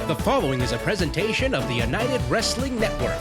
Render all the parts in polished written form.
The following is a presentation of the United Wrestling Network.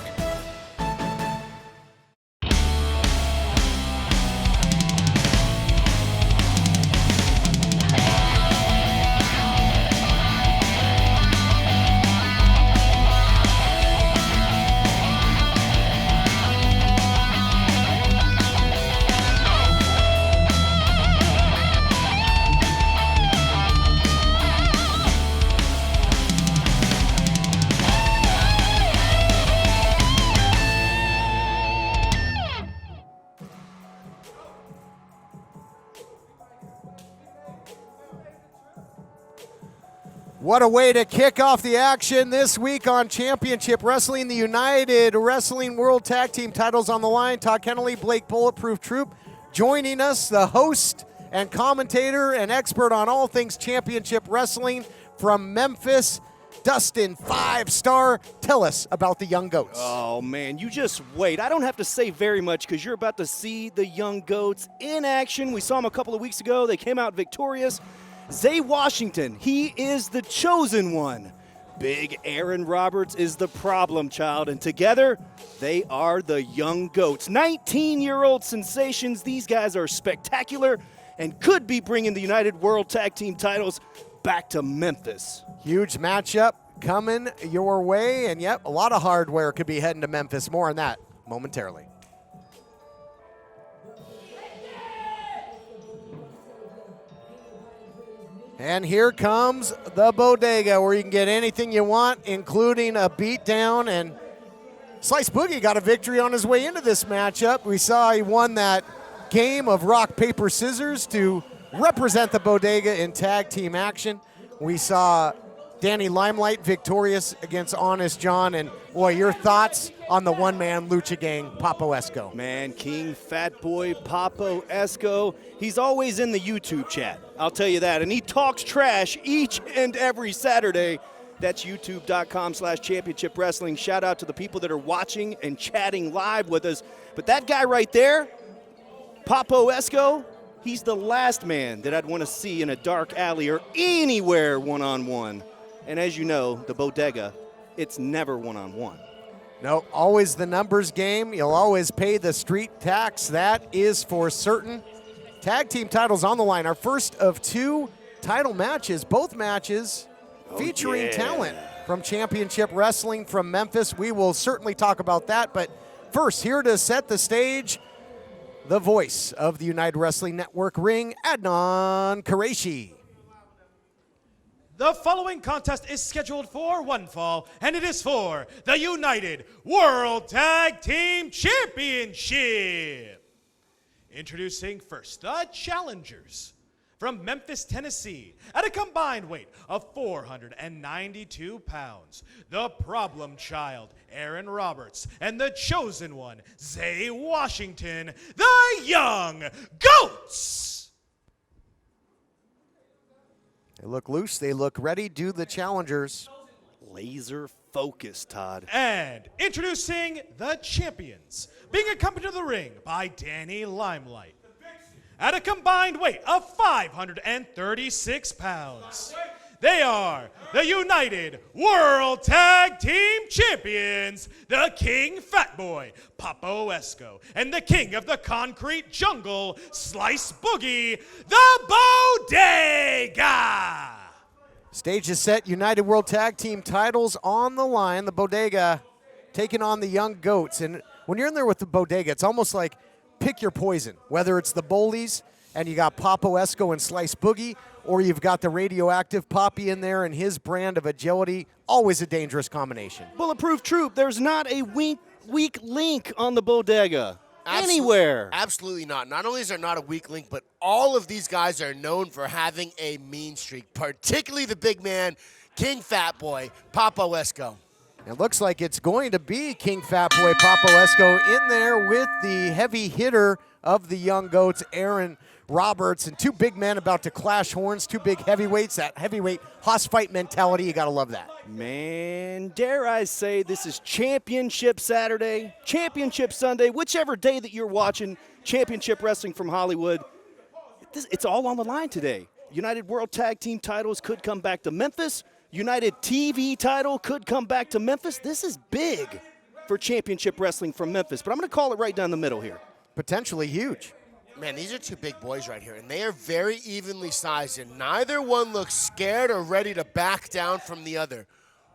What a way to kick off the action this week on Championship Wrestling. The United Wrestling World Tag Team titles on the line. Todd Kennelly, Blake Bulletproof Troop joining us, the host and commentator and expert on all things Championship Wrestling from Memphis, Dustin 5-Star. Tell us about the Young Goats. Oh, man, you just wait. I don't have to say very much because you're about to see the Young Goats in action. We saw them a couple of weeks ago. They came out victorious. Zay Washington, he is the chosen one. Big Aaron Roberts is the problem child, and together they are the Young Goats. 19-year-old sensations. These guys are spectacular and could be bringing the United World Tag Team titles back to Memphis. Huge matchup coming your way, and yep, a lot of hardware could be heading to Memphis. More on that momentarily. And here comes the bodega, where you can get anything you want, including a beatdown. And Slice Boogie got a victory on his way into this matchup. We saw he won that game of rock, paper, scissors to represent the bodega in tag team action. We saw Danny Limelight victorious against Honest John. And boy, your thoughts on the one-man Lucha Gang, Papo Esco. Man, King Fat Boy Papo Esco, he's always in the YouTube chat, I'll tell you that. And he talks trash each and every Saturday. That's youtube.com/championship wrestling. Shout out to the people that are watching and chatting live with us. But that guy right there, Papo Esco, he's the last man that I'd want to see in a dark alley or anywhere one-on-one. And as you know, the bodega, it's never one-on-one. No, always the numbers game. You'll always pay the street tax. That is for certain. Tag team titles on the line. Our first of two title matches, both matches featuring talent from Championship Wrestling from Memphis. We will certainly talk about that. But first, here to set the stage, the voice of the United Wrestling Network ring, Adnan Qureshi. The following contest is scheduled for one fall, and it is for the United World Tag Team Championship. Introducing first, the challengers from Memphis, Tennessee, at a combined weight of 492 pounds, the problem child, Aaron Roberts, and the chosen one, Zay Washington, the Young Goats. They look loose. They look ready. Do the challengers. Laser focus, Todd. And introducing the champions, being accompanied to the ring by Danny Limelight, at a combined weight of 536 pounds. They are the United World Tag Team Champions, the King Fat Boy, Papo Esco, and the King of the Concrete Jungle, Slice Boogie, the Bodega. Stage is set. United World Tag Team titles on the line. The Bodega taking on the Young Goats. And when you're in there with the Bodega, it's almost like pick your poison, whether it's the Boldies and you got Papo Esco and Slice Boogie, or you've got the radioactive Poppy in there and his brand of agility. Always a dangerous combination. Bulletproof Troop, there's not a weak link on the bodega. Anywhere. Absolutely not. Not only is there not a weak link, but all of these guys are known for having a mean streak, particularly the big man, King Fat Boy, Papo Esco. It looks like it's going to be King Fat Boy Papo Esco in there with the heavy hitter of the Young Goats, Aaron Roberts, and two big men about to clash horns, two big heavyweights, that heavyweight hoss fight mentality. You got to love that. Man, dare I say this is Championship Saturday, Championship Sunday, whichever day that you're watching Championship Wrestling from Hollywood. It's all on the line today. United World Tag Team titles could come back to Memphis. United TV title could come back to Memphis. This is big for championship wrestling from Memphis, but I'm going to call it right down the middle here. Potentially huge. Man, these are two big boys right here, and they are very evenly sized, and neither one looks scared or ready to back down from the other.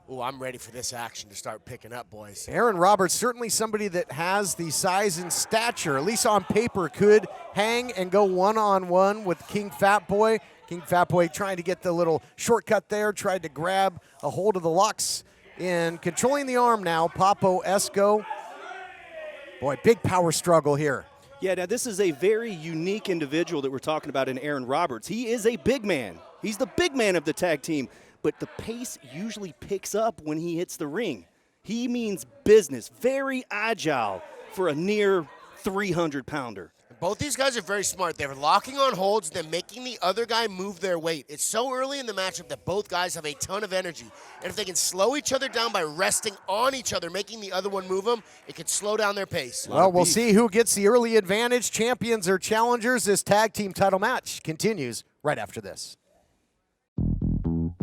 Oh, I'm ready for this action to start picking up, boys. Aaron Roberts, certainly somebody that has the size and stature, at least on paper, could hang and go one-on-one with King Fat Boy. King Fat Boy trying to get the little shortcut there, tried to grab a hold of the Lux in controlling the arm now. Papo Esco. Boy, big power struggle here. Yeah, now this is a very unique individual that we're talking about in Aaron Roberts. He is a big man. He's the big man of the tag team, but the pace usually picks up when he hits the ring. He means business, very agile for a near 300-pounder. Both these guys are very smart. They're locking on holds, then making the other guy move their weight. It's so early in the matchup that both guys have a ton of energy. And if they can slow each other down by resting on each other, making the other one move them, it can slow down their pace. Well, we'll see who gets the early advantage, champions or challengers. This tag team title match continues right after this.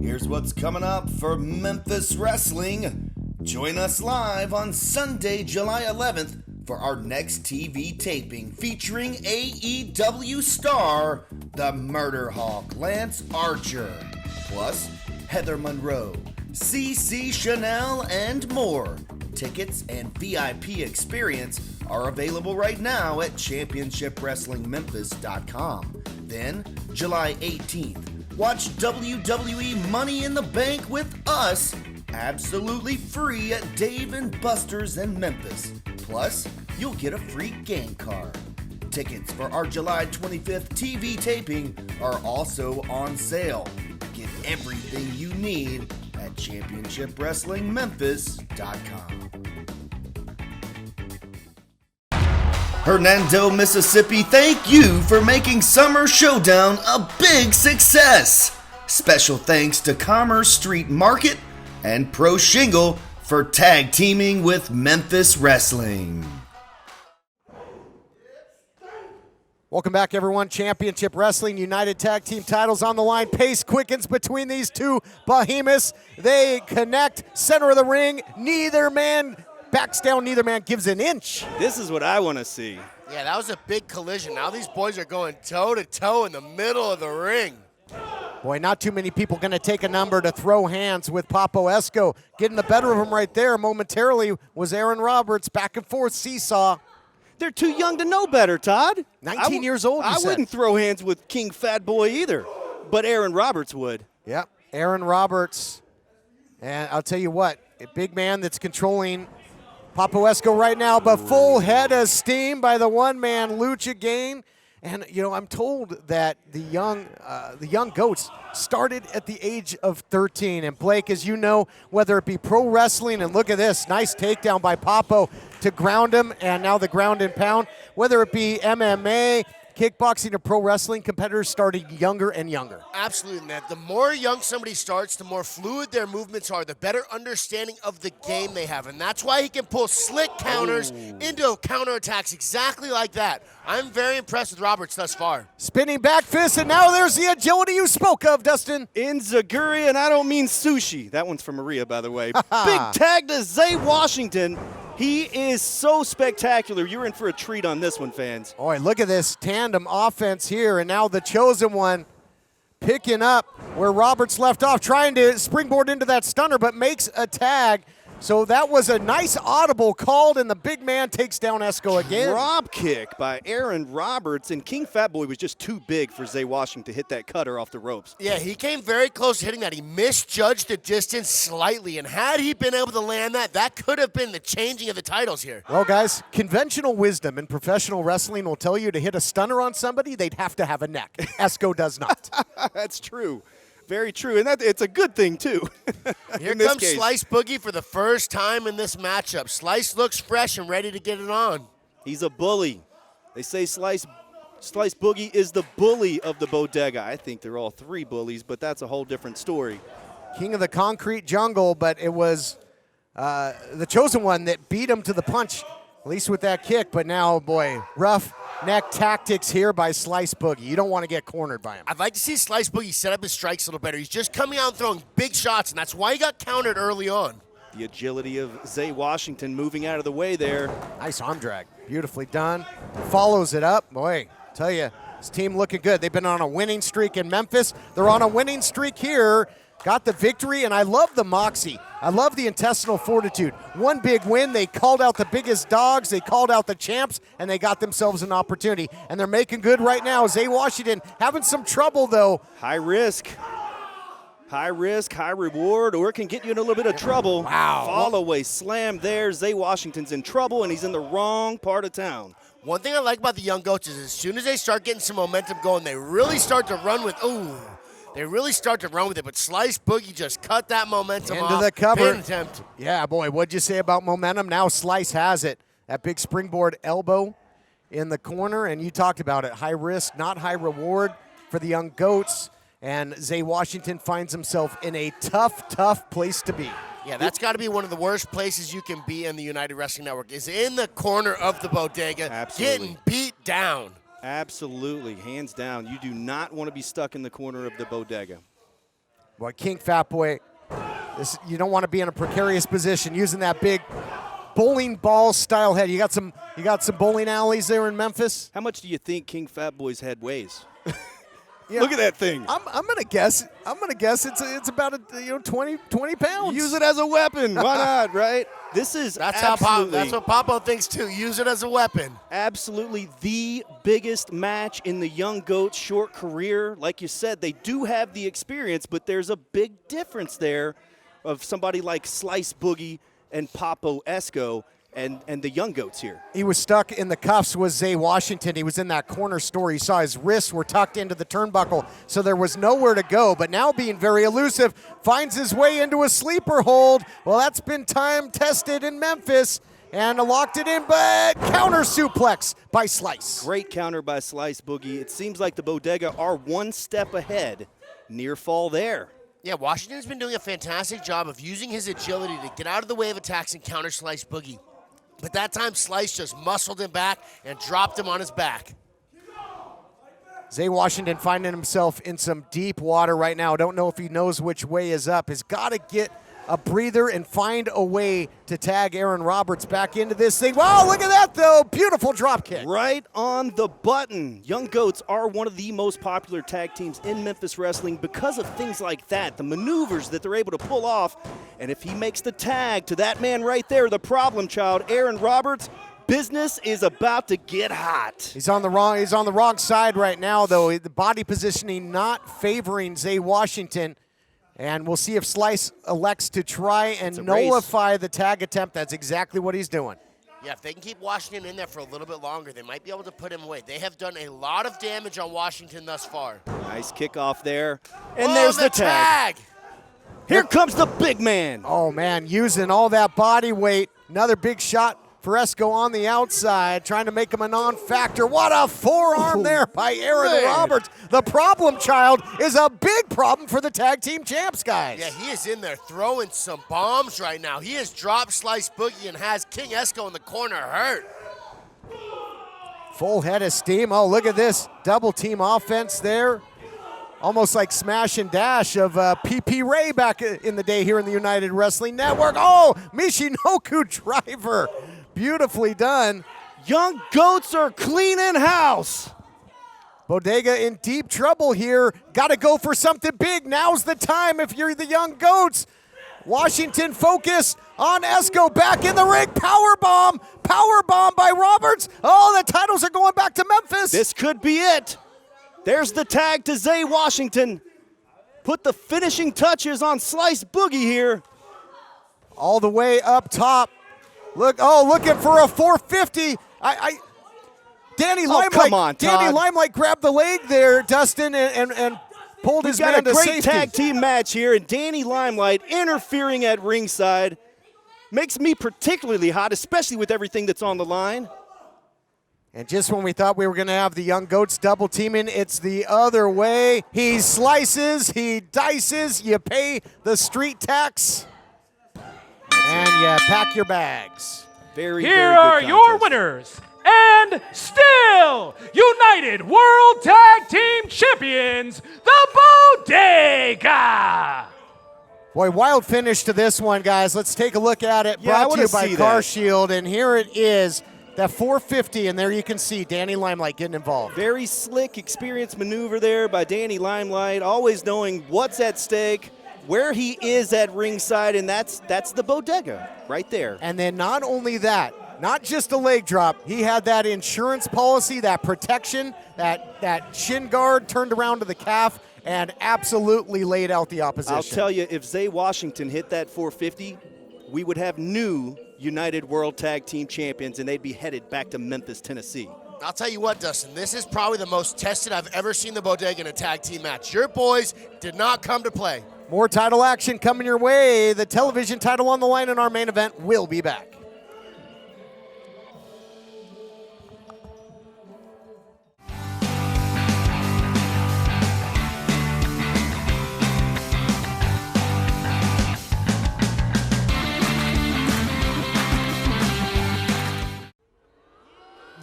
Here's what's coming up for Memphis Wrestling. Join us live on Sunday, July 11th for our next TV taping featuring AEW star, the Murder Hawk Lance Archer, plus Heather Monroe, CC Chanel, and more. Tickets and VIP experience are available right now at ChampionshipWrestlingMemphis.com. Then, July 18th, watch WWE Money in the Bank with us, absolutely free at Dave & Buster's in Memphis. Plus, you'll get a free game card. Tickets for our July 25th TV taping are also on sale. Get everything you need at ChampionshipWrestlingMemphis.com. Hernando, Mississippi, thank you for making Summer Showdown a big success. Special thanks to Commerce Street Market and Pro Shingle for tag teaming with Memphis Wrestling. Welcome back, everyone. Championship Wrestling, United Tag Team titles on the line. Pace quickens between these two behemoths. They connect, center of the ring. Neither man backs down, neither man gives an inch. This is what I want to see. Yeah, that was a big collision. Now these boys are going toe-to-toe in the middle of the ring. Boy, not too many people going to take a number to throw hands with Papo Esco. Getting the better of him right there momentarily was Aaron Roberts. Back and forth seesaw. They're too young to know better, Todd. 19 years old, I wouldn't throw hands with King Fat Boy either, but Aaron Roberts would. Yep, Aaron Roberts. And I'll tell you what, a big man that's controlling Papo Esco right now, but full head of steam by the one-man Lucha Gang. And, you know, I'm told that the young goats started at the age of 13. And, Blake, as you know, whether it be pro wrestling, and look at this, nice takedown by Papo to ground him, and now the ground and pound, whether it be MMA, kickboxing, or pro wrestling, competitors starting younger and younger. Absolutely, man. The more young somebody starts, the more fluid their movements are, the better understanding of the game they have. And that's why he can pull slick counters into counterattacks exactly like that. I'm very impressed with Roberts thus far. Spinning back fist, and now there's the agility you spoke of, Dustin. Enziguri, and I don't mean sushi. That one's from Maria, by the way. Big tag to Zay Washington. He is so spectacular. You're in for a treat on this one, fans. Boy, look at this tandem offense here, and now the chosen one picking up where Roberts left off, trying to springboard into that stunner, but makes a tag. So that was a nice audible called, and the big man takes down Esco again. Drop kick by Aaron Roberts, and King Fat Boy was just too big for Zay Washington to hit that cutter off the ropes. Yeah, he came very close to hitting that. He misjudged the distance slightly, and had he been able to land that, that could have been the changing of the titles here. Well, guys, conventional wisdom in professional wrestling will tell you to hit a stunner on somebody, they'd have to have a neck. Esco does not. That's true. Very true, and it's a good thing, too. Here comes Slice Boogie for the first time in this matchup. Slice looks fresh and ready to get it on. He's a bully. They say Slice Boogie is the bully of the Bodega. I think they're all three bullies, but that's a whole different story. King of the concrete jungle, but it was the chosen one that beat him to the punch, at least with that kick. But now, boy, rough neck tactics here by Slice Boogie. You don't want to get cornered by him. I'd like to see Slice Boogie set up his strikes a little better. He's just coming out and throwing big shots, and that's why he got countered early on. The agility of Zay Washington moving out of the way there. Nice arm drag. Beautifully done. Follows it up. Boy, tell you, this team looking good. They've been on a winning streak in Memphis. They're on a winning streak here. Got the victory, and I love the moxie. I love the intestinal fortitude. One big win, they called out the biggest dogs, they called out the champs, and they got themselves an opportunity. And they're making good right now. Zay Washington having some trouble, though. High risk, high reward, or it can get you in a little bit of trouble. Wow. Fall away slam there. Zay Washington's in trouble, and he's in the wrong part of town. One thing I like about the young goats is as soon as they start getting some momentum going, they really start to run with, they really start to run with it, but Slice Boogie just cut that momentum Into off. the cover. Pin attempt. Yeah, boy, what'd you say about momentum? Now Slice has it. That big springboard elbow in the corner, and you talked about it. High risk, not high reward for the young goats, and Zay Washington finds himself in a tough place to be. Yeah, that's got to be one of the worst places you can be in the United Wrestling Network, is in the corner of the bodega, Absolutely. getting beat down. Absolutely, hands down. You do not want to be stuck in the corner of the bodega. Boy, King Fat Boy, you don't want to be in a precarious position using that big bowling ball style head. You got some bowling alleys there in Memphis? How much do you think King Fat Boy's head weighs? Yeah, Look at that thing. I'm gonna guess it's about 20 pounds. Use it as a weapon. Why not, right? This is That's absolutely, what Papo thinks too. Use it as a weapon. absolutely the biggest match in the young goats' short career. Like you said, they do have the experience, but there's a big difference there of somebody like Slice Boogie and Papo Esco and the young goats here. He was stuck in the cuffs with Zay Washington. He was in that corner store. He saw his wrists were tucked into the turnbuckle, so there was nowhere to go. But now being very elusive, finds his way into a sleeper hold. Well, that's been time tested in Memphis, and locked it in, but counter suplex by Slice. Great counter by Slice Boogie. It seems like the Bodega are one step ahead. Near fall there. Yeah, Washington's been doing a fantastic job of using his agility to get out of the way of attacks and counter Slice Boogie. But that time, Slice just muscled him back and dropped him on his back. Zay Washington finding himself in some deep water right now. Don't know if he knows which way is up. Has got to get a breather and find a way to tag Aaron Roberts back into this thing. Wow, look at that, though. Beautiful drop kick. Right on the button. Young Goats are one of the most popular tag teams in Memphis wrestling because of things like that, the maneuvers that they're able to pull off. And if he makes the tag to that man right there, the problem child, Aaron Roberts, business is about to get hot. He's on the wrong side right now, though. The body positioning not favoring Zay Washington. And we'll see if Slice elects to try and nullify the tag attempt. That's exactly what he's doing. Yeah, if they can keep Washington in there for a little bit longer, they might be able to put him away. They have done a lot of damage on Washington thus far. Nice kickoff there. And there's the tag. tag. Here comes the big man. Oh, man, using all that body weight. Another big shot for Esco on the outside, trying to make him a non-factor. What a forearm there by Aaron Roberts. The problem child is a big problem for the tag team champs, guys. Yeah, he is in there throwing some bombs right now. He has dropped Slice Boogie and has King Esco in the corner hurt. Full head of steam. Oh, look at this. Double team offense there. Almost like smash and dash of PP Ray back in the day here in the United Wrestling Network. Oh, Michinoku driver. Beautifully done. Young Goats are cleaning house. Bodega in deep trouble here. Got to go for something big. Now's the time if you're the Young Goats. Washington focused on Esco back in the ring. Powerbomb. Powerbomb by Roberts. Oh, the titles are going back to Memphis. This could be it. There's the tag to Zay Washington. Put the finishing touches on Slice Boogie here. All the way up top. Looking for a 450. Danny Limelight grabbed the leg there, Dustin, and pulled his man to safety. We've got a great tag team match here, and Danny Limelight interfering at ringside makes me particularly hot, especially with everything that's on the line. And just when we thought we were going to have the Young Goats double teaming, it's the other way. He slices, he dices, you pay the street tax, and you pack your bags. Here are your winners and still United World Tag Team Champions, the Bodega. Boy, wild finish to this one, guys. Let's take a look at it. Yeah, I Brought to you wanna by see Car that. Shield, and here it is, that 450, and there you can see Danny Limelight getting involved. Very slick, experienced maneuver there by Danny Limelight, always knowing what's at stake, where he is at ringside, and that's the Bodega right there. And then not only that, not just a leg drop, he had that insurance policy, that protection, that shin guard turned around to the calf, and absolutely laid out the opposition. I'll tell you, if Zay Washington hit that 450, we would have new United World Tag Team Champions, and they'd be headed back to Memphis, Tennessee. I'll tell you what, Dustin, this is probably the most tested I've ever seen the Bodega in a tag team match. Your boys did not come to play. More title action coming your way. The television title on the line in our main event will be back.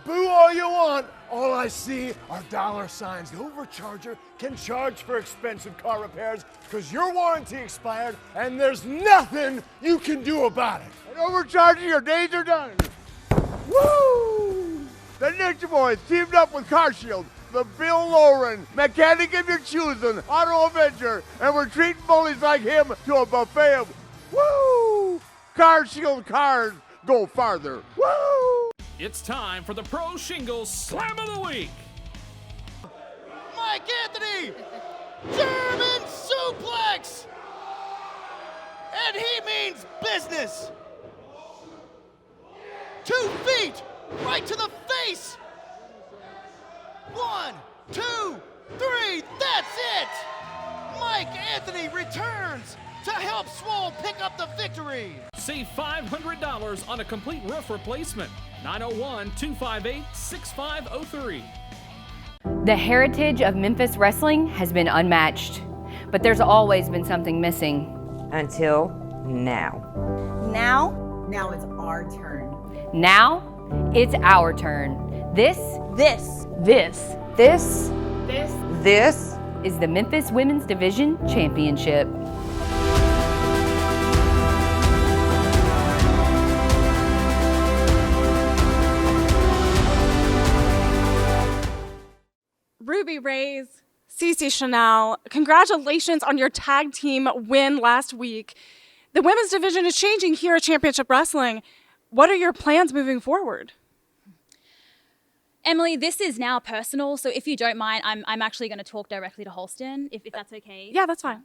Boo all you want. All I see are dollar signs. The overcharger can charge for expensive car repairs because your warranty expired and there's nothing you can do about it. And overcharging, your days are done. Woo! The Ninja Boys teamed up with Car Shield, the Bill Lauren, mechanic of your choosing, Auto Avenger, and we're treating bullies like him to a buffet of woo! Car Shield cars go farther. Woo! It's time for the Pro Shingles Slam of the Week. Mike Anthony, German suplex! And he means business. 2 feet, right to the face. 1, 2, 3, that's it! Mike Anthony returns to help Swole pick up the victory. Save $500 on a complete roof replacement. 901-258-6503. The heritage of Memphis wrestling has been unmatched, but there's always been something missing. Until now. Now it's our turn. Now, it's our turn. This is the Memphis Women's Division Championship. Ruby Reyes, Cece Chanel, congratulations on your tag team win last week. The women's division is changing here at Championship Wrestling. What are your plans moving forward? Emily, this is now personal, so if you don't mind, I'm actually going to talk directly to Holston, if that's okay. Yeah, that's fine.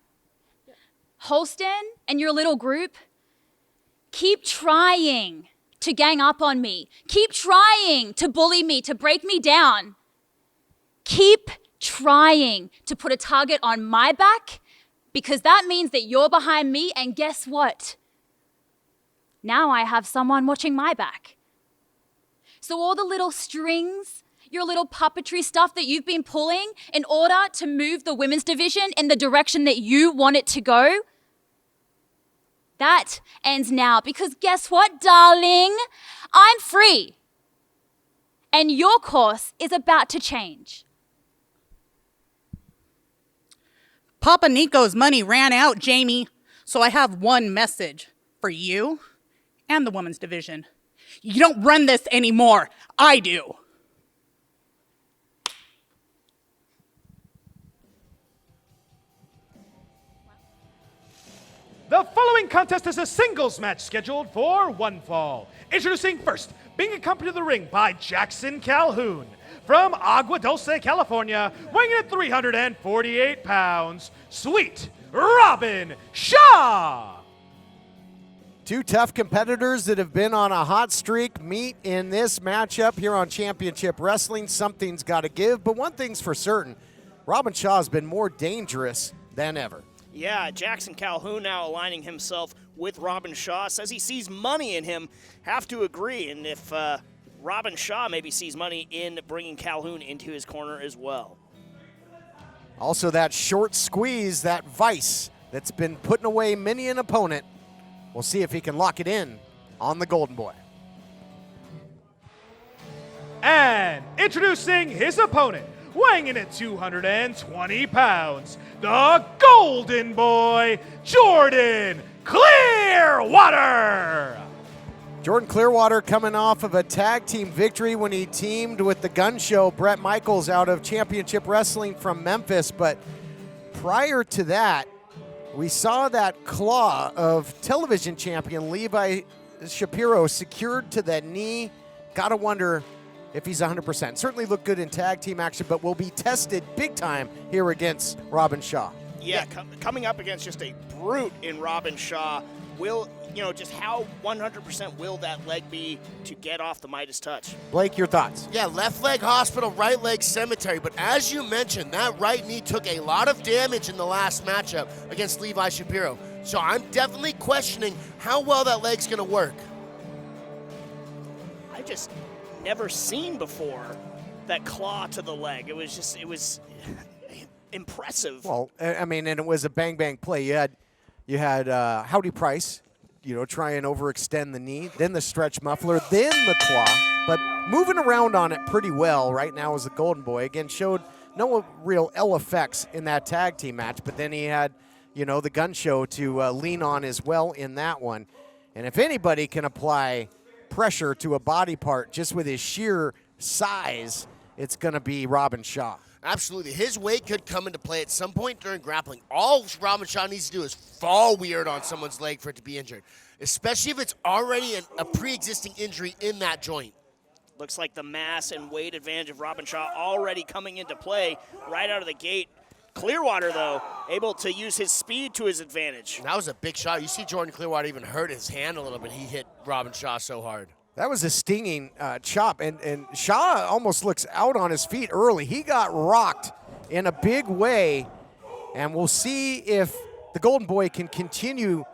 Holston and your little group, keep trying to gang up on me. Keep trying to bully me, to break me down. Keep trying to put a target on my back, because that means that you're behind me, and guess what? Now I have someone watching my back. So all the little strings, your little puppetry stuff that you've been pulling in order to move the women's division in the direction that you want it to go, that ends now. Because guess what, darling? I'm free. And your course is about to change. Papa Nico's money ran out, Jamie. So I have one message for you and the women's division. You don't run this anymore. I do. The following contest is a singles match scheduled for one fall. Introducing first, being accompanied to the ring by Jackson Calhoun. From Agua Dulce, California, weighing in at 348 pounds, Sweet Robin Shaw. Two tough competitors that have been on a hot streak meet in this matchup here on Championship Wrestling. Something's got to give, but one thing's for certain. Robin Shaw's been more dangerous than ever. Yeah, Jackson Calhoun now aligning himself with Robin Shaw. Says he sees money in him. Have to agree. And if Robin Shaw maybe sees money in bringing Calhoun into his corner as well. Also that short squeeze, that vice that's been putting away many an opponent. We'll see if he can lock it in on the Golden Boy. And introducing his opponent, weighing in at 220 pounds, the Golden Boy, Jordan Clearwater. Jordan Clearwater coming off of a tag team victory when he teamed with the gun show Brett Michaels out of Championship Wrestling from Memphis. But prior to that, we saw that claw of television champion Levi Shapiro secured to the knee. Gotta wonder if he's 100%. Certainly looked good in tag team action, but will be tested big time here against Robin Shaw. Yeah, coming up against just a brute in Robin Shaw. Will, just how 100% will that leg be to get off the Midas touch? Blake, your thoughts? Yeah, left leg hospital, right leg cemetery. But as you mentioned, that right knee took a lot of damage in the last matchup against Levi Shapiro. So I'm definitely questioning how well that leg's going to work. I just never seen before that claw to the leg. It was impressive. Well, I mean, and it was a bang play. You had Howdy Price, try and overextend the knee, then the stretch muffler, then the claw, but moving around on it pretty well right now as the Golden Boy. Again, showed no real ill effects in that tag team match, but then he had, the gun show to lean on as well in that one. And if anybody can apply pressure to a body part just with his sheer size, it's going to be Robin Shaw. Absolutely. His weight could come into play at some point during grappling. All Robin Shaw needs to do is fall weird on someone's leg for it to be injured, especially if it's already a pre-existing injury in that joint. Looks like the mass and weight advantage of Robin Shaw already coming into play right out of the gate. Clearwater, though, able to use his speed to his advantage. That was a big shot. You see Jordan Clearwater even hurt his hand a little bit. He hit Robin Shaw so hard. That was a stinging chop, and Shaw almost looks out on his feet early. He got rocked in a big way, and we'll see if the Golden Boy can continue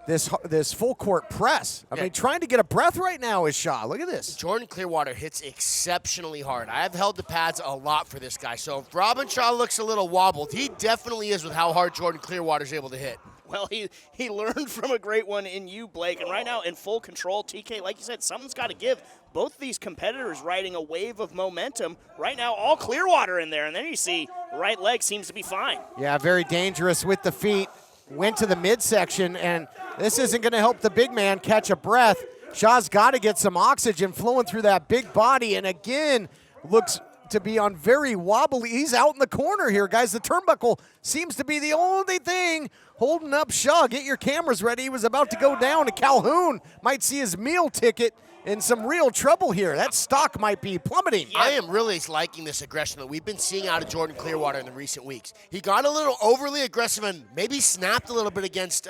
this full court press. I mean, trying to get a breath right now is Shaw. Look at this. Jordan Clearwater hits exceptionally hard. I have held the pads a lot for this guy, so if Robin Shaw looks a little wobbled, he definitely is with how hard Jordan Clearwater is able to hit. Well, he learned from a great one in you, Blake, and right now in full control. TK, like you said, something's got to give. Both these competitors riding a wave of momentum. Right now, all Clearwater in there, and then you see right leg seems to be fine. Yeah, very dangerous with the feet. Went to the midsection, and this isn't going to help the big man catch a breath. Shaw's got to get some oxygen flowing through that big body, and again, looks to be on very wobbly. He's out in the corner here, guys. The turnbuckle seems to be the only thing holding up Shaw. Get your cameras ready. He was about to go down, and Calhoun might see his meal ticket in some real trouble here. That stock might be plummeting. I am really liking this aggression that we've been seeing out of Jordan Clearwater in the recent weeks. He got a little overly aggressive and maybe snapped a little bit against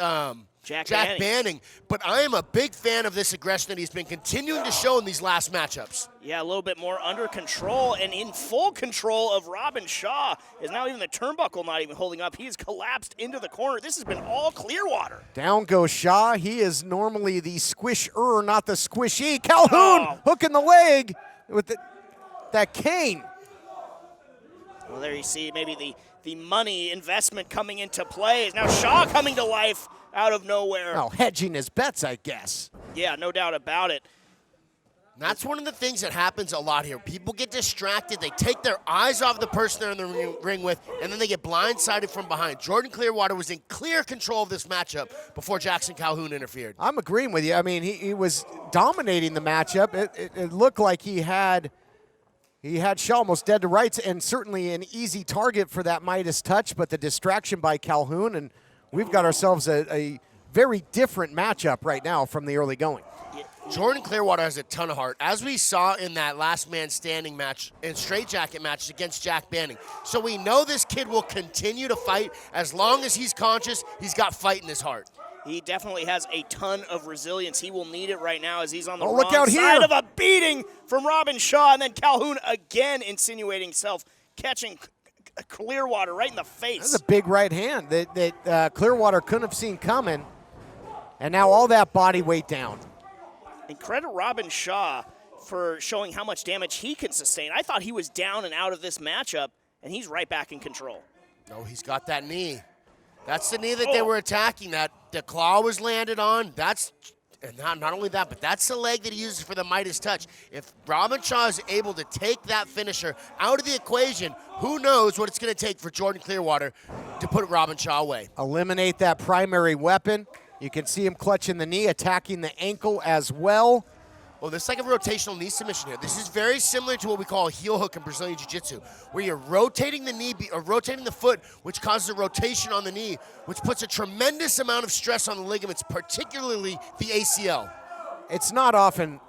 Jack Banning, but I am a big fan of this aggression that he's been continuing to show in these last matchups. Yeah, a little bit more under control and in full control of Robin Shaw. Is now even the turnbuckle not even holding up. He's collapsed into the corner. This has been all Clearwater. Down goes Shaw. He is normally the squisher, not the squishy. Calhoun hooking the leg with that cane. Well, there you see maybe the money investment coming into play. Is now Shaw coming to life out of nowhere. Oh, hedging his bets, I guess. Yeah, no doubt about it. That's one of the things that happens a lot here. People get distracted. They take their eyes off the person they're in the ring with, and then they get blindsided from behind. Jordan Clearwater was in clear control of this matchup before Jackson Calhoun interfered. I'm agreeing with you. I mean, he was dominating the matchup. It looked like he had Shaw almost dead to rights, and certainly an easy target for that Midas touch, but the distraction by Calhoun, and we've got ourselves a very different matchup right now from the early going. Jordan Clearwater has a ton of heart, as we saw in that last man standing match and straitjacket match against Jack Banning. So we know this kid will continue to fight as long as he's conscious. He's got fight in his heart. He definitely has a ton of resilience. He will need it right now as he's on the look wrong out side here. of a beating from Robin Shaw, and then Calhoun again insinuating himself, catching Clearwater right in the face. That's a big right hand that Clearwater couldn't have seen coming, and now all that body weight down. And credit Robin Shaw for showing how much damage he can sustain. I thought he was down and out of this matchup, and he's right back in control. No, he's got that knee. That's the knee that they were attacking. That the claw was landed on. That's And not only that, but that's the leg that he uses for the Midas touch. If Robin Shaw is able to take that finisher out of the equation, who knows what it's going to take for Jordan Clearwater to put Robin Shaw away. Eliminate that primary weapon. You can see him clutching the knee, attacking the ankle as well. Well, this is like a rotational knee submission here. This is very similar to what we call a heel hook in Brazilian Jiu-Jitsu, where you're rotating the knee or rotating the foot, which causes a rotation on the knee, which puts a tremendous amount of stress on the ligaments, particularly the ACL. It's not often,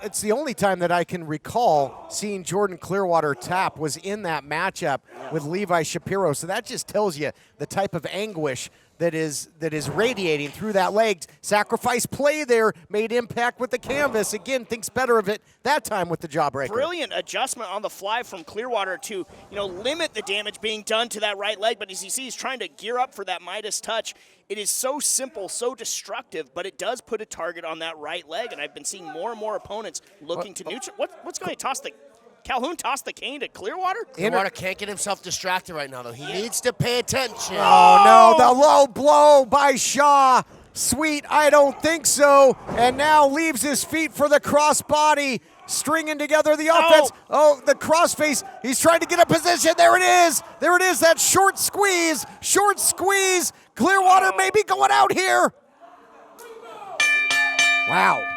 it's the only time that I can recall seeing Jordan Clearwater tap was in that matchup with Levi Shapiro. So that just tells you the type of anguish that is radiating through that leg. Sacrifice play there, made impact with the canvas. Again, thinks better of it that time with the jawbreaker. Brilliant adjustment on the fly from Clearwater to, limit the damage being done to that right leg. But as you see, he's trying to gear up for that Midas touch. It is so simple, so destructive, but it does put a target on that right leg. And I've been seeing more and more opponents looking to neutralize. What's going to Calhoun toss the cane to Clearwater? Clearwater can't get himself distracted right now, though. He needs to pay attention. Oh, no, the low blow by Shaw. Sweet, I don't think so. And now leaves his feet for the crossbody, stringing together the offense. Oh, the crossface. He's trying to get a position. There it is. There it is, that short squeeze. Short squeeze. Clearwater may be going out here. Wow.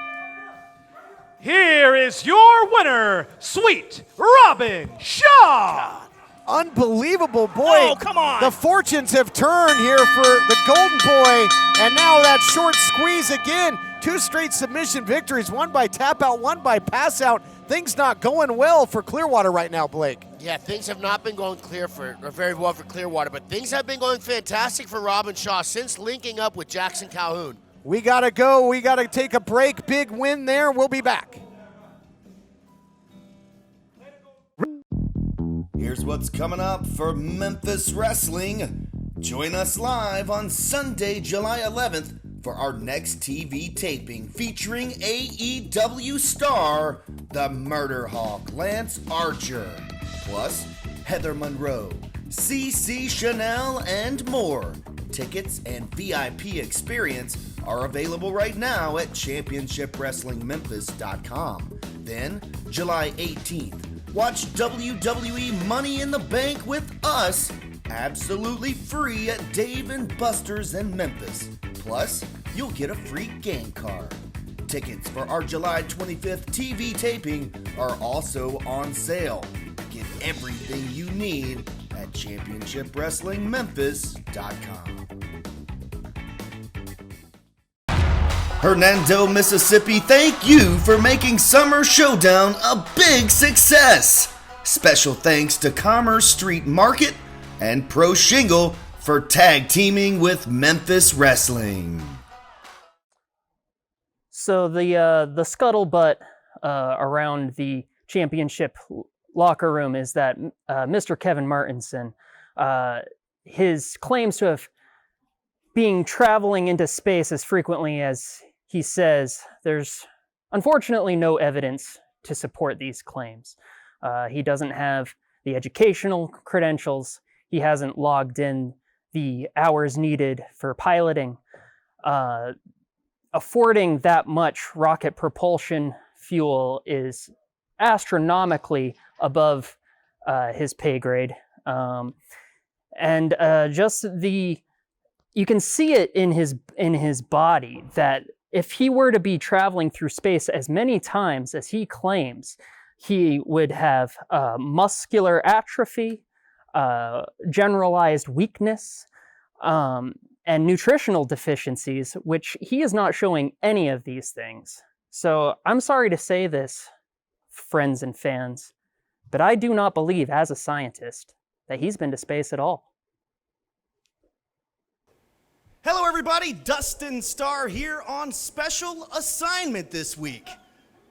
Here is your winner, Sweet Robin Shaw. Unbelievable, boy. Oh, come on. The fortunes have turned here for the Golden Boy. And now that short squeeze again. 2 straight submission victories, one by tap out, one by pass out. Things not going well for Clearwater right now, Blake. Yeah, things have not been going very well for Clearwater, but things have been going fantastic for Robin Shaw since linking up with Jackson Calhoun. We got to go. We got to take a break. Big win there. We'll be back. Here's what's coming up for Memphis Wrestling. Join us live on Sunday, July 11th for our next TV taping featuring AEW star, the Murder Hawk Lance Archer, plus Heather Monroe, CC Chanel, and more. Tickets and VIP experience are available right now at ChampionshipWrestlingMemphis.com. Then, July 18th, watch WWE Money in the Bank with us, absolutely free at Dave & Buster's in Memphis. Plus, you'll get a free game card. Tickets for our July 25th TV taping are also on sale. Get everything you need at ChampionshipWrestlingMemphis.com. Hernando, Mississippi, thank you for making Summer Showdown a big success. Special thanks to Commerce Street Market and Pro Shingle for tag teaming with Memphis Wrestling. So the scuttlebutt around the championship locker room is that Mr. Kevin Martinson, his claims to have being traveling into space as frequently as he says, there's unfortunately no evidence to support these claims. He doesn't have the educational credentials. He hasn't logged in the hours needed for piloting. Affording that much rocket propulsion fuel is astronomically above his pay grade. You can see it in his body that if he were to be traveling through space as many times as he claims, he would have muscular atrophy, generalized weakness, and nutritional deficiencies, which he is not showing any of these things. So I'm sorry to say this, friends and fans, but I do not believe as a scientist that he's been to space at all. Hello everybody, Dustin Starr here on special assignment this week.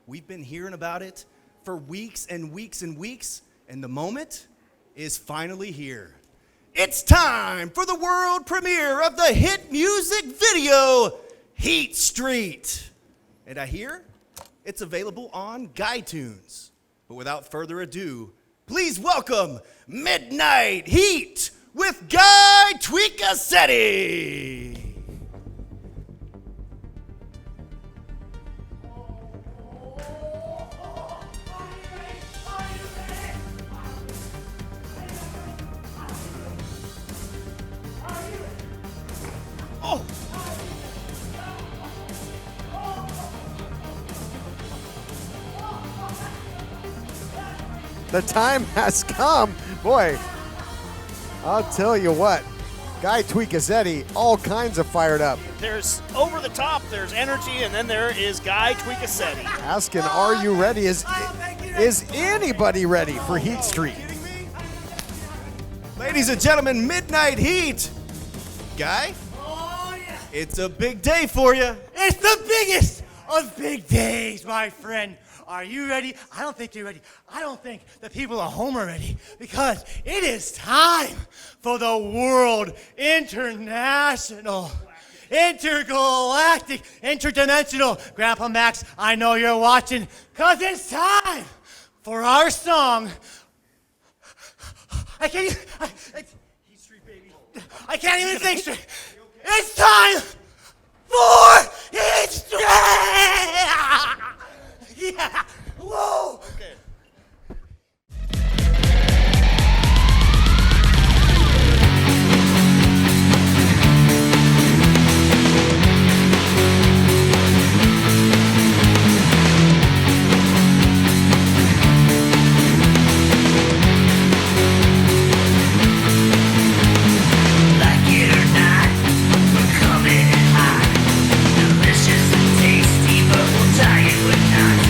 We've been hearing about it for weeks and weeks and weeks, and the moment is finally here. It's time for the world premiere of the hit music video, Heat Street. And I hear it's available on GuyTunes. But without further ado, please welcome Midnight Heat with Guy Tweakazettie. The time has come. Boy, I'll tell you what. Guy Tweakazettie, all kinds of fired up. There's over the top, there's energy, and then there is Guy Tweakazettie. Asking, are you ready? Is anybody ready for Heat Street? Ladies and gentlemen, Midnight Heat. Guy? Oh, yeah. It's a big day for you. It's the biggest of big days, my friend. Are you ready? I don't think you're ready. I don't think the people at home are ready because it is time for the World International, Intergalactic, Interdimensional. Grandpa Max, I know you're watching because it's time for our song. I can't even think straight. It's time for Heat Street! Yeah! Whoa! Okay. Like it or not, we're coming in hot. Delicious and tasty, but we'll tie it with knots.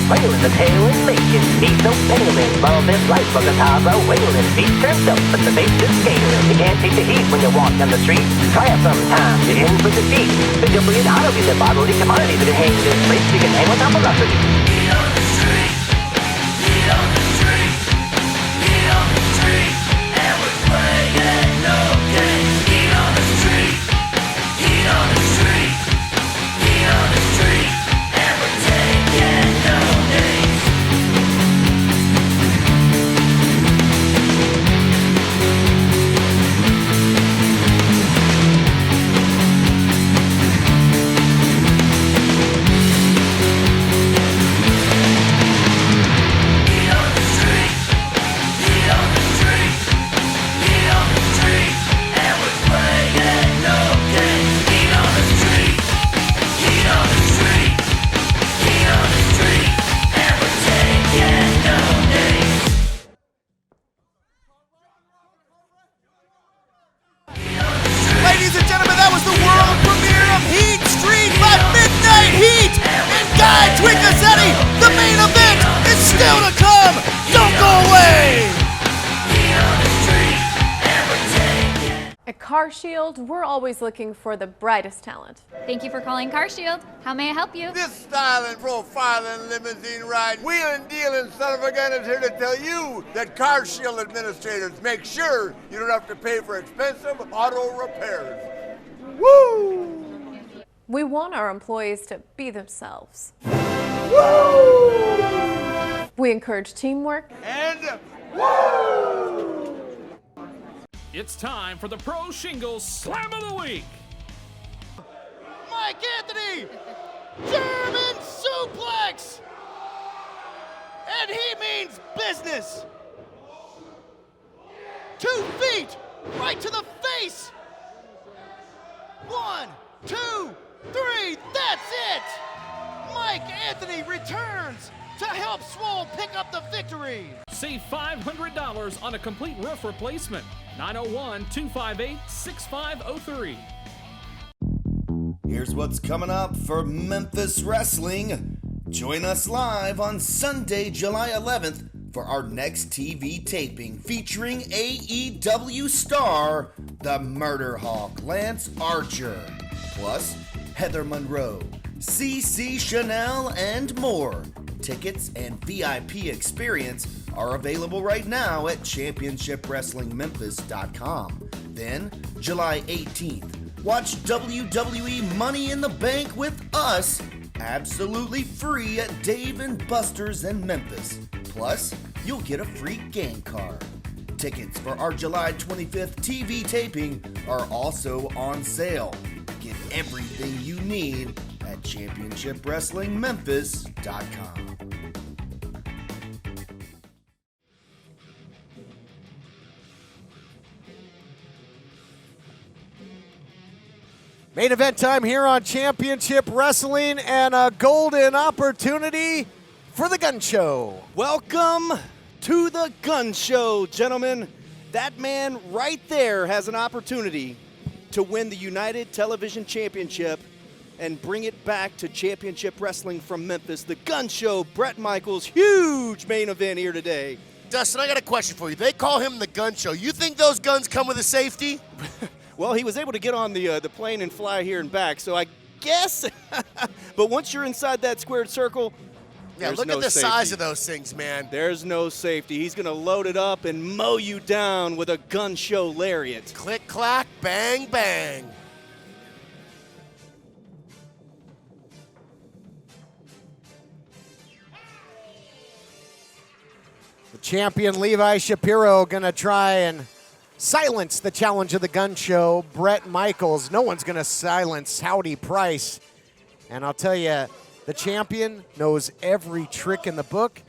wailing, the tail is making. He's no paling, love his life on the top of wailing. Feet turned up, but the face is scaling. You can't take the heat when you walk down the street. Try it sometime, you're in for the feet. Think you'll bring it out of you, the bodily commodity that hang this place. You can hang without velocity. Get on the street, get on the street, get on the street, and we're playing no games. Get on the street, get on the street, get on the street, and we're taking no names. Ladies and gentlemen, that was the world premiere of Heat Street by Midnight Heat and Guy Tweakazettie. The main event is still to come. Don't go away. At CarShield, we're always looking for the brightest talent. Thank you for calling CarShield. How may I help you? This styling, profiling, limousine ride, wheeling, dealing son of a gun is here to tell you that CarShield administrators make sure you don't have to pay for expensive auto repairs. Woo! We want our employees to be themselves. Woo! We encourage teamwork. And woo! It's time for the Pro Shingles Slam of the Week. Mike Anthony, German suplex. And he means business. 2 feet, right to the face. 1, 2, 3, that's it. Mike Anthony returns to help Swole pick up the victory. Save $500 on a complete roof replacement. 901-258-6503. Here's what's coming up for Memphis Wrestling. Join us live on Sunday, July 11th for our next TV taping featuring AEW star, the Murder Hawk Lance Archer, plus Heather Monroe, CC Chanel, and more. Tickets and VIP experience are available right now at ChampionshipWrestlingMemphis.com. Then, July 18th, watch WWE Money in the Bank with us, absolutely free at Dave & Buster's in Memphis. Plus, you'll get a free game card. Tickets for our July 25th TV taping are also on sale. Get everything you need at ChampionshipWrestlingMemphis.com. Main event time here on Championship Wrestling, and a golden opportunity for the Gun Show. Welcome to the Gun Show, gentlemen. That man right there has an opportunity to win the United Television Championship and bring it back to Championship Wrestling from Memphis. The Gun Show, Bret Michaels, huge main event here today. Dustin, I got a question for you. They call him the Gun Show. You think those guns come with a safety? Well, he was able to get on the plane and fly here and back, so I guess. But once you're inside that squared circle, yeah, look at the size of those things, man. There's no safety. He's going to load it up and mow you down with a Gun Show lariat. Click, clack, bang, bang. The champion Levi Shapiro going to try and silence the challenge of the Gun Show, Bret Michaels. No one's going to silence Howdy Price. And I'll tell you, the champion knows every trick in the book,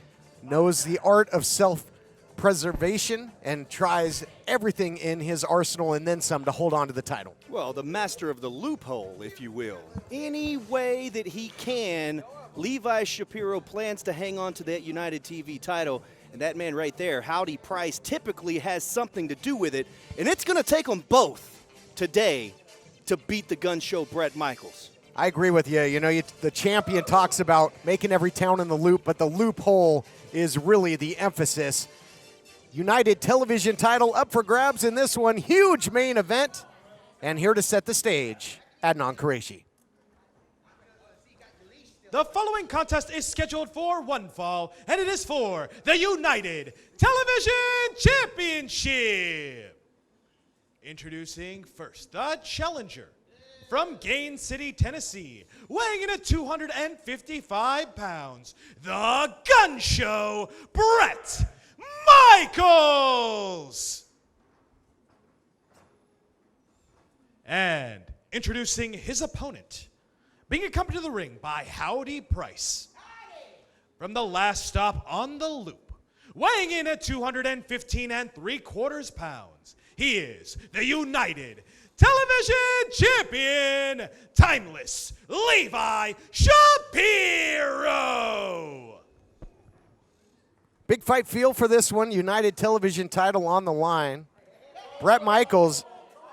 knows the art of self-preservation, and tries everything in his arsenal and then some to hold on to the title. Well, the master of the loophole, if you will. Any way that he can, Levi Shapiro plans to hang on to that United TV title. And that man right there, Howdy Price, typically has something to do with it. And it's going to take them both today to beat the Gun Show, Bret Michaels. I agree with you. You know, the champion talks about making every town in the loop, but the loophole is really the emphasis. United Television title up for grabs in this one. Huge main event. And here to set the stage, Adnan Qureshi. The following contest is scheduled for one fall, and it is for the United Television Championship. Introducing first, the challenger from Gain City, Tennessee, weighing in at 255 pounds, the Gun Show, Bret Michaels. And introducing his opponent, being accompanied to the ring by Howdy Price. From the last stop on the loop, weighing in at 215 3/4 pounds, he is the United Television Champion, Timeless Levi Shapiro. Big fight feel for this one. United Television title on the line. Bret Michaels,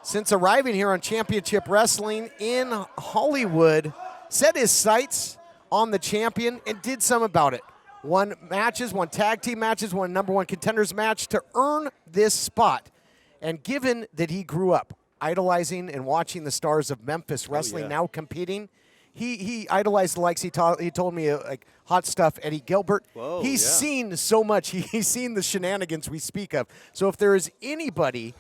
since arriving here on Championship Wrestling in Hollywood, set his sights on the champion and did some about it. Won matches, won tag team matches, won #1 contenders match to earn this spot. And given that he grew up idolizing and watching the stars of Memphis Wrestling, now competing, he idolized the likes, he told me, like Hot Stuff, Eddie Gilbert. Whoa, he's seen so much. He's seen the shenanigans we speak of. So if there is anybody,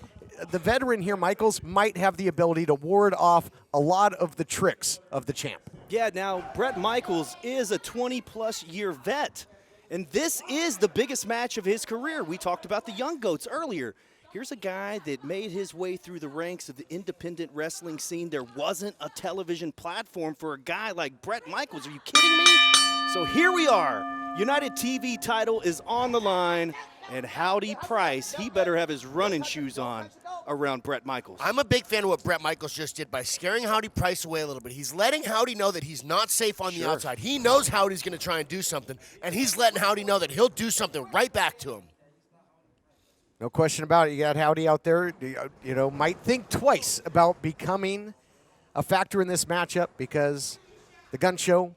the veteran here, Michaels, might have the ability to ward off a lot of the tricks of the champ. Yeah, now Bret Michaels is a 20-plus year vet, and this is the biggest match of his career. We talked about the Young Goats earlier. Here's a guy that made his way through the ranks of the independent wrestling scene. There wasn't a television platform for a guy like Bret Michaels. Are you kidding me? So here we are. United TV title is on the line, and Howdy Price, he better have his running shoes on around Bret Michaels. I'm a big fan of what Bret Michaels just did by scaring Howdy Price away a little bit. He's letting Howdy know that he's not safe on the outside. He knows Howdy's going to try and do something, and he's letting Howdy know that he'll do something right back to him. No question about it. You got Howdy out there, you know, might think twice about becoming a factor in this matchup because the gun show,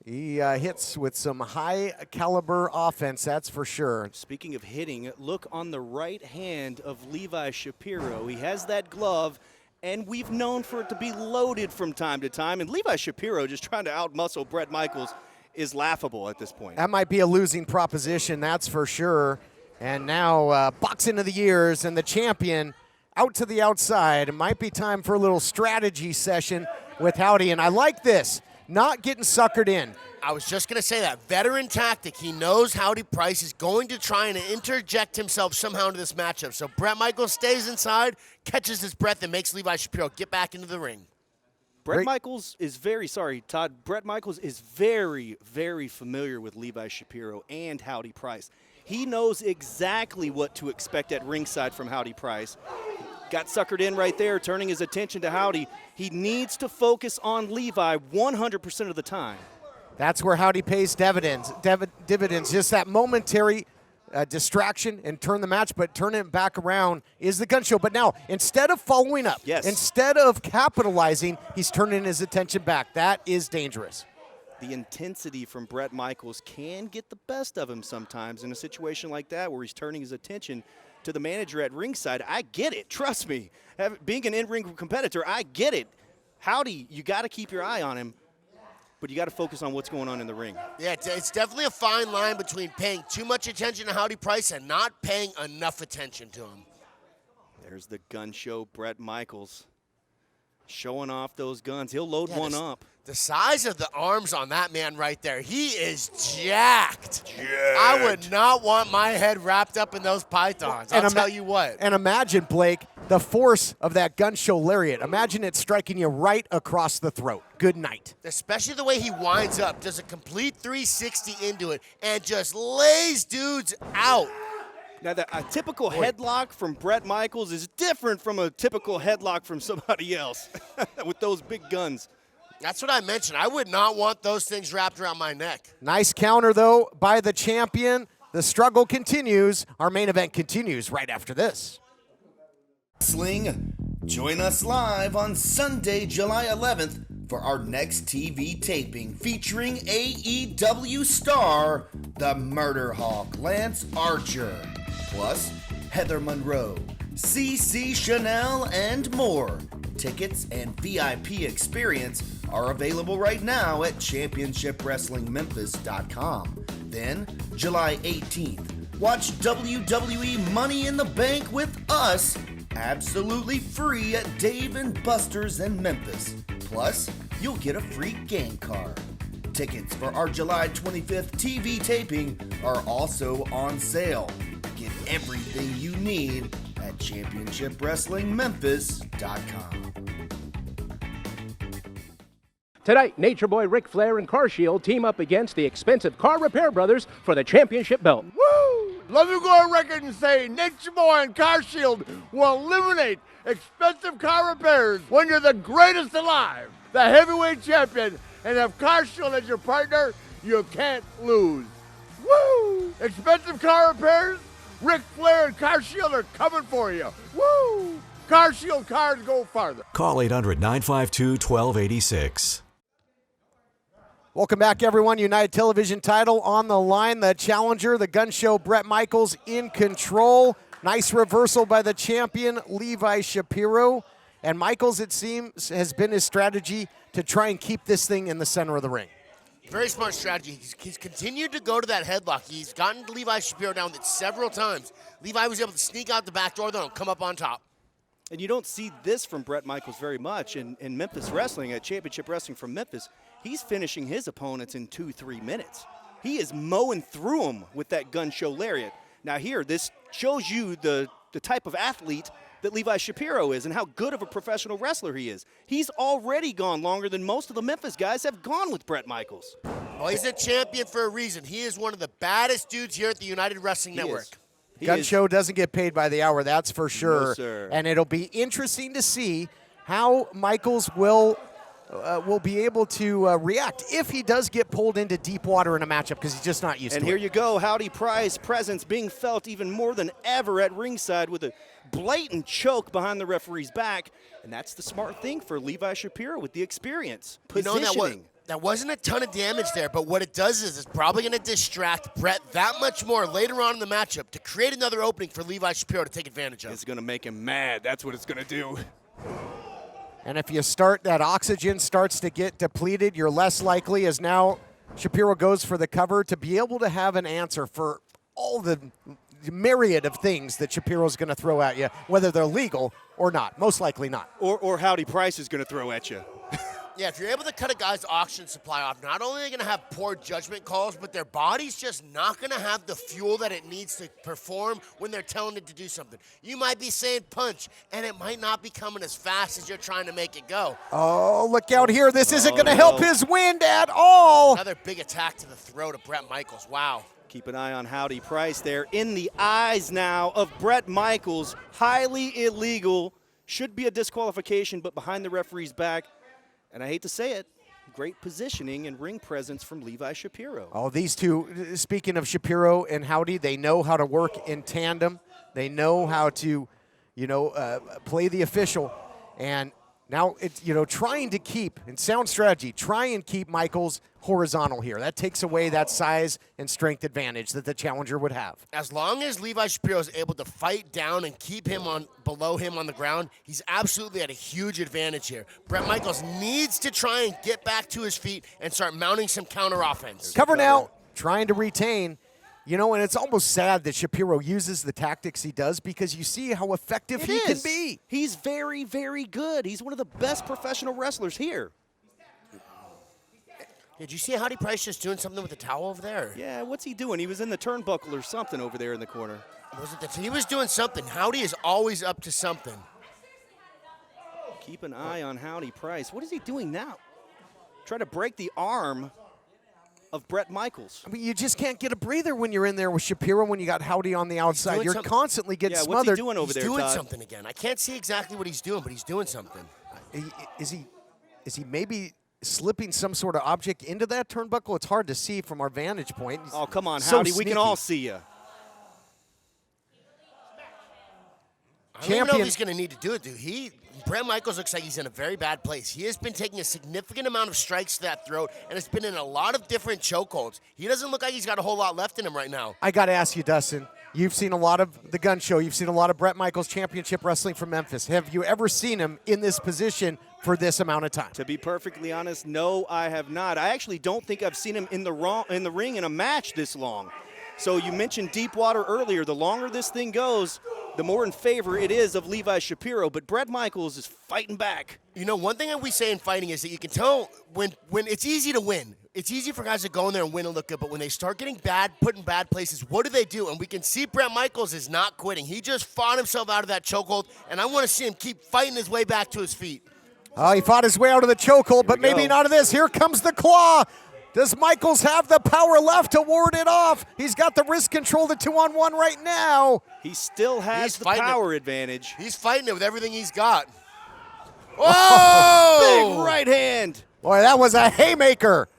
he hits with some high caliber offense, that's for sure. Speaking of hitting, look on the right hand of Levi Shapiro. He has that glove, and we've known for it to be loaded from time to time. And Levi Shapiro just trying to outmuscle Bret Michaels is laughable at this point. That might be a losing proposition, that's for sure. And now box into the ears, and the champion out to the outside. It might be time for a little strategy session with Howdy, and I like this. Not getting suckered in. I was just going to say that. Veteran tactic. He knows Howdy Price is going to try and interject himself somehow into this matchup. So Bret Michaels stays inside, catches his breath, and makes Levi Shapiro get back into the ring. Bret Michaels is Todd. Bret Michaels is very, very familiar with Levi Shapiro and Howdy Price. He knows exactly what to expect at ringside from Howdy Price. Got suckered in right there, turning his attention to Howdy. He needs to focus on Levi 100% of the time. That's where Howdy pays dividends. Just that momentary distraction and turn the match, but turning it back around is the gun show. But now, instead of following up, instead of capitalizing, he's turning his attention back. That is dangerous. The intensity from Bret Michaels can get the best of him sometimes in a situation like that where he's turning his attention to the manager at ringside. I get it. Trust me. Being an in-ring competitor, I get it. Howdy, you got to keep your eye on him, but you got to focus on what's going on in the ring. Yeah, it's definitely a fine line between paying too much attention to Howdy Price and not paying enough attention to him. There's the gun show, Bret Michaels. Showing off those guns. He'll load one up. The size of the arms on that man right there, he is jacked. I would not want my head wrapped up in those pythons. I'll tell you what. And imagine, Blake, the force of that gun show lariat. Imagine it striking you right across the throat. Good night. Especially the way he winds up, does a complete 360 into it, and just lays dudes out. Now, a typical headlock from Bret Michaels is different from a typical headlock from somebody else with those big guns. That's what I mentioned. I would not want those things wrapped around my neck. Nice counter, though, by the champion. The struggle continues. Our main event continues right after this. Wrestling. Join us live on Sunday, July 11th for our next TV taping featuring AEW star, the Murder Hawk Lance Archer, plus Heather Monroe, CC Chanel, and more. Tickets and VIP experience are available right now at ChampionshipWrestlingMemphis.com. Then, July 18th, watch WWE Money in the Bank with us, absolutely free at Dave & Buster's in Memphis. Plus, you'll get a free game card. Tickets for our July 25th TV taping are also on sale. Get everything you need at ChampionshipWrestlingMemphis.com. Tonight, Nature Boy Ric Flair and Car Shield team up against the expensive Car Repair Brothers for the championship belt. Woo! Let me go on record and say Nature Boy and Car Shield will eliminate expensive car repairs when you're the greatest alive, the heavyweight champion, and have Car Shield as your partner, you can't lose. Woo! Expensive car repairs? Ric Flair and Car Shield are coming for you. Woo! Car Shield cars go farther. Call 800-952-1286. Welcome back, everyone. United Television title on the line. The challenger, the gun show, Bret Michaels in control. Nice reversal by the champion, Levi Shapiro. And Michaels, it seems, has been his strategy to try and keep this thing in the center of the ring. Very smart strategy. He's continued to go to that headlock. He's gotten Levi Shapiro down with it several times. Levi was able to sneak out the back door, though, and come up on top. And you don't see this from Bret Michaels very much. In Memphis Wrestling, at Championship Wrestling from Memphis, he's finishing his opponents in 2-3 minutes. He is mowing through them with that gun show lariat. Now here, this shows you the type of athlete that Levi Shapiro is and how good of a professional wrestler he is. He's already gone longer than most of the Memphis guys have gone with Bret Michaels. Well, he's a champion for a reason. He is one of the baddest dudes here at the United Wrestling Network. Gun show doesn't get paid by the hour, that's for sure. No, sir. And it'll be interesting to see how Michaels will will be able to react if he does get pulled into deep water in a matchup because he's just not used to it. And here you go, Howdy Price presence being felt even more than ever at ringside with a blatant choke behind the referee's back. And that's the smart thing for Levi Shapiro with the experience. Positioning. That wasn't a ton of damage there, but what it does is it's probably going to distract Brett that much more later on in the matchup to create another opening for Levi Shapiro to take advantage of. It's going to make him mad. That's what it's going to do. And if you start, that oxygen starts to get depleted, you're less likely, as now Shapiro goes for the cover, to be able to have an answer for all the myriad of things that Shapiro's going to throw at you, whether they're legal or not. Most likely not. Or Howdy Price is going to throw at you. Yeah, if you're able to cut a guy's oxygen supply off, not only are they going to have poor judgment calls, but their body's just not going to have the fuel that it needs to perform when they're telling it to do something. You might be saying punch, and it might not be coming as fast as you're trying to make it go. Oh, look out here. This isn't going to help his wind at all. Another big attack to the throat of Bret Michaels. Wow. Keep an eye on Howdy Price there. In the eyes now of Bret Michaels. Highly illegal. Should be a disqualification, but behind the referee's back. And I hate to say it, great positioning and ring presence from Levi Shapiro. Oh, these two, speaking of Shapiro and Howdy, they know how to work in tandem. They know how to, play the official. And now it's, trying to keep, in sound strategy, try and keep Michaels horizontal here. That takes away that size and strength advantage that the challenger would have. As long as Levi Shapiro is able to fight down and keep him below him on the ground, he's absolutely at a huge advantage here. Bret Michaels needs to try and get back to his feet and start mounting some counter offense. Cover now, trying to retain. And it's almost sad that Shapiro uses the tactics he does because you see how effective he can be. He's very, very good. He's one of the best professional wrestlers here. Did you see Howdy Price just doing something with the towel over there? Yeah, what's he doing? He was in the turnbuckle or something over there in the corner. He was doing something. Howdy is always up to something. Keep an eye on Howdy Price. What is he doing now? Try to break the arm of Bret Michaels. I mean, you just can't get a breather when you're in there with Shapiro when you got Howdy on the outside. You're constantly getting smothered. What's he doing over there, He's doing Todd? something again. I can't see exactly what he's doing, but he's doing something. Is he maybe slipping some sort of object into that turnbuckle? It's hard to see from our vantage point. Oh, come on, So Howdy. We sneaky. can all see you. I don't even know if he's going to need to do it, dude. Bret Michaels looks like he's in a very bad place. He has been taking a significant amount of strikes to that throat, and has been in a lot of different chokeholds. He doesn't look like he's got a whole lot left in him right now. I got to ask you, Dustin. You've seen a lot of the gun show. You've seen a lot of Bret Michaels championship wrestling from Memphis. Have you ever seen him in this position for this amount of time? To be perfectly honest, no, I have not. I actually don't think I've seen him in the ring in a match this long. So you mentioned deep water earlier. The longer this thing goes, the more in favor it is of Levi Shapiro. But Bret Michaels is fighting back. One thing that we say in fighting is that you can tell when it's easy to win. It's easy for guys to go in there and win and look good, but when they start getting put in bad places, what do? And we can see Bret Michaels is not quitting. He just fought himself out of that chokehold, and I want to see him keep fighting his way back to his feet. Oh, he fought his way out of the chokehold, but maybe not of this. Here comes the claw. Does Michaels have the power left to ward it off? He's got the wrist control, the 2-on-1 right now. He still has the power advantage. He's fighting it with everything he's got. Whoa! Big right hand. Boy, that was a haymaker.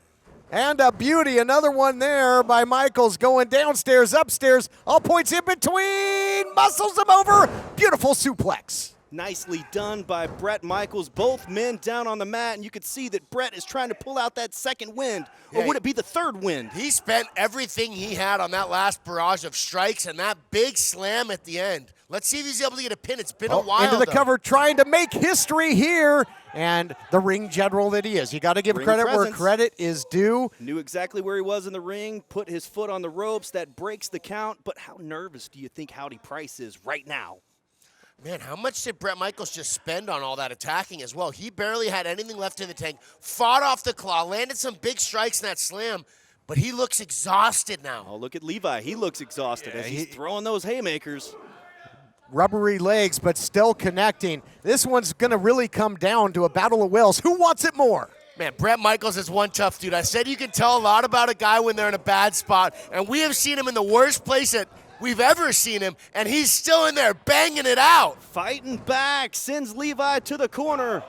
And a beauty. Another one there by Michaels going downstairs, upstairs. All points in between. Muscles him over. Beautiful suplex. Nicely done by Bret Michaels. Both men down on the mat, and you could see that Bret is trying to pull out that second wind. Or would it be the third wind? He spent everything he had on that last barrage of strikes and that big slam at the end. Let's see if he's able to get a pin. It's been a while, into the though. cover, trying to make history here. And the ring general that he is. You got to give credit where credit is due. Knew exactly where he was in the ring, put his foot on the ropes. That breaks the count. But how nervous do you think Howdy Price is right now? Man, how much did Bret Michaels just spend on all that attacking as well? He barely had anything left in the tank, fought off the claw, landed some big strikes in that slam, but he looks exhausted now. Oh, look at Levi. He looks exhausted as he's throwing those haymakers. Rubbery legs, but still connecting. This one's going to really come down to a battle of wills. Who wants it more? Man, Bret Michaels is one tough dude. I said you can tell a lot about a guy when they're in a bad spot, and we have seen him in the worst place that we've ever seen him, and he's still in there banging it out. Fighting back, sends Levi to the corner.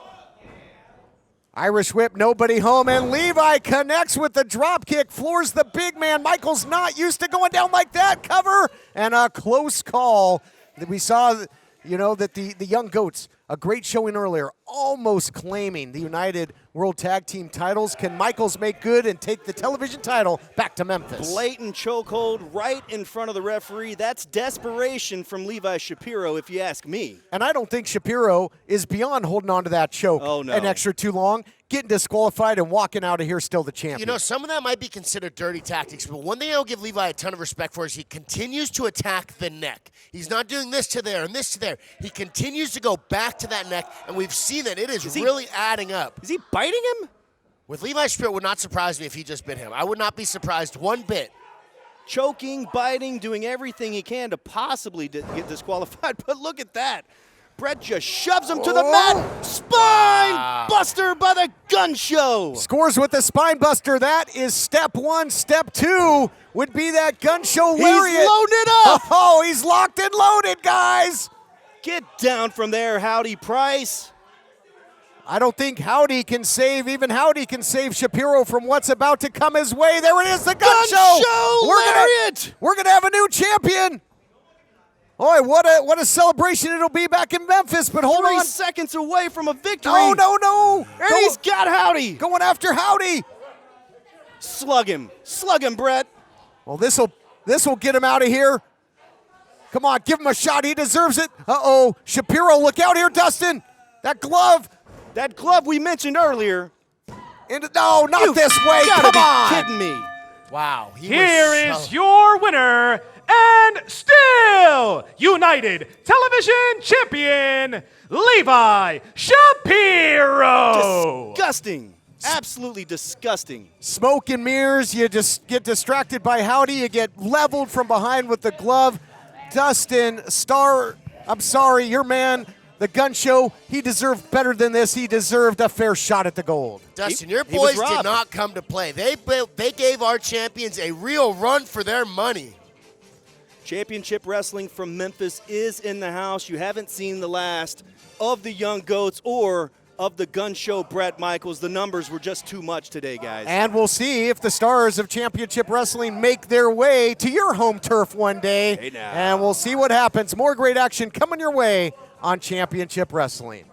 Irish whip, nobody home, and Levi connects with the drop kick, floors the big man. Michael's not used to going down like that. Cover, and a close call. We saw, that the Young Goats, a great showing earlier, almost claiming the United World Tag Team titles. Can Michaels make good and take the television title back to Memphis? Blatant chokehold right in front of the referee. That's desperation from Levi Shapiro, if you ask me. And I don't think Shapiro is beyond holding on to that choke an extra too long, getting disqualified and walking out of here still the champion. Some of that might be considered dirty tactics, but one thing I'll give Levi a ton of respect for is he continues to attack the neck. He's not doing this to there and this to there. He continues to go back to that neck, and we've seen that it is really adding up. Is he biting him? With Levi Shapiro, it would not surprise me if he just bit him. I would not be surprised one bit. Choking, biting, doing everything he can to possibly get disqualified, but look at that. Brett just shoves him to the mat. Spine buster by the Gun Show. Scores with the spine buster. That is step one. Step two would be that Gun Show lariat. He's loading it up. Oh, he's locked and loaded, guys. Get down from there, Howdy Price. I don't think Howdy can save Shapiro from what's about to come his way. There it is, the Gun Show. We're gonna have a new champion. Boy, what a celebration it'll be back in Memphis, but hold on. 3 seconds away from a victory. No. And he's got Howdy. Going after Howdy. Slug him, Brett. Well, this'll get him out of here. Come on, give him a shot. He deserves it. Uh-oh, Shapiro, look out here, Dustin. That glove we mentioned earlier. No, not this way. Come on. Kidding me. Wow. Here is your winner and still United Television Champion, Levi Shapiro. Disgusting. Absolutely disgusting. Smoke and mirrors. You just get distracted by Howdy. You get leveled from behind with the glove. Dustin Starr, I'm sorry, your man, the Gun Show, he deserved better than this. He deserved a fair shot at the gold. Dustin, your boys did not come to play. They gave our champions a real run for their money. Championship Wrestling from Memphis is in the house. You haven't seen the last of the Young Goats or of the Gun Show Brett Michaels. The numbers were just too much today, guys. And we'll see if the stars of Championship Wrestling make their way to your home turf one day. Hey now. And we'll see what happens. More great action coming your way on Championship Wrestling.